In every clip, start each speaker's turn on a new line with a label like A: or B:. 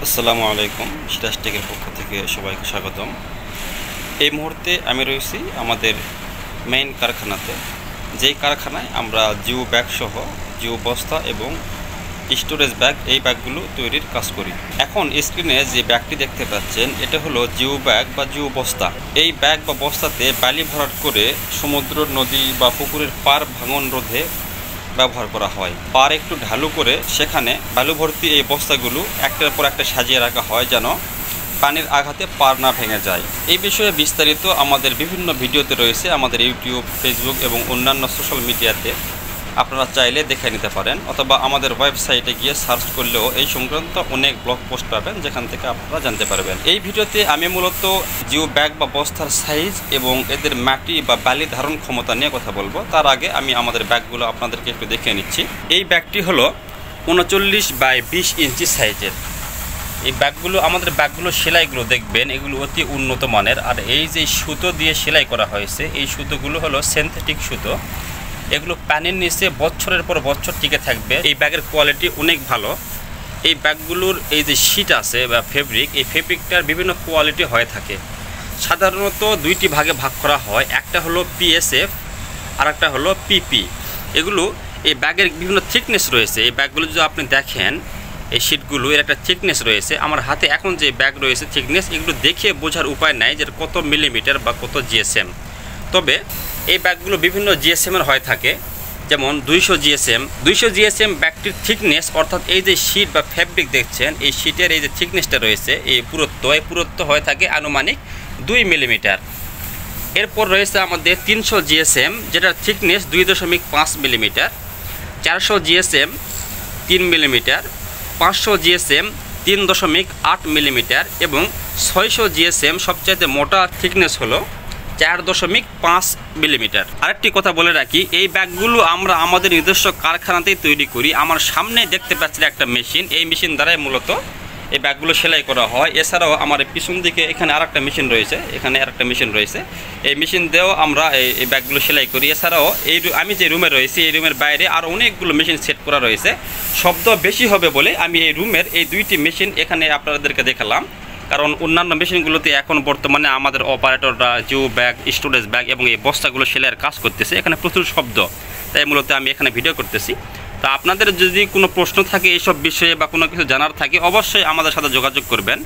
A: আসসালামু আলাইকুম। সিরাজ টেকের পক্ষ থেকে সবাইকে স্বাগতম। এই মুহূর্তে আমি রয়েছি আমাদের মেইন কারখানাতে, যেই কারখানায় আমরা জিও ব্যাগ সহ জিও বস্তা এবং স্টোরেজ ব্যাগ এই ব্যাগগুলো তৈরির কাজ করি। এখন স্ক্রিনে যে ব্যাগটি দেখতে পাচ্ছেন এটা হলো জিও ব্যাগ বা জিও বস্তা। এই ব্যাগ বা বস্তাতে বালি ভরাট করে সমুদ্র, নদী বা পুকুরের পার ভাঙন রোধে ব্যবহার করা হয়। পার একটু ঢালু করে সেখানে বালু ভর্তি এই বস্তাগুলো একটার পর একটা সাজিয়ে রাখা হয় যেন পানির আঘাতে পার না ভেঙে যায়। এই বিষয়ে বিস্তারিত আমাদের বিভিন্ন ভিডিওতে রয়েছে আমাদের ইউটিউব, ফেসবুক এবং অন্যান্য সোশ্যাল মিডিয়াতে, আপনারা চাইলে দেখে নিতে পারেন, অথবা আমাদের ওয়েবসাইটে গিয়ে সার্চ করলেও এই সংক্রান্ত অনেক ব্লগ পোস্ট পাবেন যেখান থেকে আপনারা জানতে পারবেন। এই ভিডিওতে আমি মূলত জিও ব্যাগ বা বস্তার সাইজ এবং এদের মাটি বা বালি ধারণ ক্ষমতা নিয়ে কথা বলবো। তার আগে আমি আমাদের ব্যাগগুলো আপনাদেরকে একটু দেখিয়ে নিচ্ছি। এই ব্যাগটি হলো 39 বাই 20 ইঞ্চি সাইজের। এই ব্যাগগুলো, আমাদের ব্যাগগুলো সেলাইগুলো দেখবেন এগুলো অতি উন্নত মানের। আর এই যে সুতো দিয়ে সেলাই করা হয়েছে এই সুতোগুলো হলো সিনথেটিক সুতো। এগুলো পানির নিচে বছরের পর বছর টিকে থাকবে। এই ব্যাগের কোয়ালিটি অনেক ভালো। এই ব্যাগগুলোর এই যে শীট আছে বা ফেব্রিক, এই ফেব্রিকটার বিভিন্ন কোয়ালিটি হয়ে থাকে। সাধারণত দুইটি ভাগে ভাগ করা হয়, একটা হলো পিএসএফ আর একটা হলো পিপি। এগুলো এই ব্যাগের বিভিন্ন থিকনেস রয়েছে। এই ব্যাগগুলো যদি আপনি দেখেন এই শীটগুলো এর একটা থিকনেস রয়েছে। আমার হাতে এখন যে ব্যাগ রয়েছে থিকনেস, এগুলো দেখে বোঝার উপায় নাই যে কত মিলিমিটার বা কত জিএসএম। তবে এই ব্যাগগুলো বিভিন্ন জিএসএমের হয়ে থাকে, যেমন 200 জিএসএম ব্যাগটির থিকনেস, অর্থাৎ এই যে শীট বা ফ্যাব্রিক দেখছেন এই শীটের এই যে থিকনেসটা রয়েছে এই পুরুত্ব হয়ে থাকে আনুমানিক 2 মিলিমিটার। এরপর রয়েছে আমাদের 300 জিএসএম, যেটার thickness 2.5 millimetre, 400 GSM 3 millimetre, 500 GSM 3.8 millimetre এবং 600 জিএসএম সবচাইতে মোটা থিকনেস হলো 4.5 মিলিমিটার। আরেকটি কথা বলে রাখি, এই ব্যাগগুলো আমরা আমাদের নিজস্ব কারখানাতেই তৈরি করি। আমার সামনে দেখতে পাচ্ছেন একটা মেশিন, এই মেশিন দ্বারাই মূলত এই ব্যাগগুলো সেলাই করা হয়। এছাড়াও আমার পিছন দিকে এখানে আরেকটা মেশিন রয়েছে, এখানে আরেকটা মেশিন রয়েছে, এই মেশিন দিয়েও আমরা এই ব্যাগগুলো সেলাই করি। এছাড়াও আমি যে রুমে রয়েছি এই রুমের বাইরে আরও অনেকগুলো মেশিন সেট করা রয়েছে। শব্দ বেশি হবে বলে আমি এই রুমের এই দুইটি মেশিন এখানে আপনাদেরকে দেখালাম, কারণ অন্যান্য মেশিনগুলোতে এখন বর্তমানে আমাদের অপারেটররা জিও ব্যাগ, স্টোরেজ ব্যাগ এবং এই বস্তাগুলো সেলাইয়ের কাজ করতেছে, এখানে প্রচুর শব্দ, তাই মূলত আমি এখানে ভিডিও করতেছি। তা আপনাদের যদি কোনো প্রশ্ন থাকে এইসব বিষয়ে বা কোনো কিছু জানার থাকে অবশ্যই আমাদের সাথে যোগাযোগ করবেন।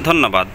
A: ধন্যবাদ।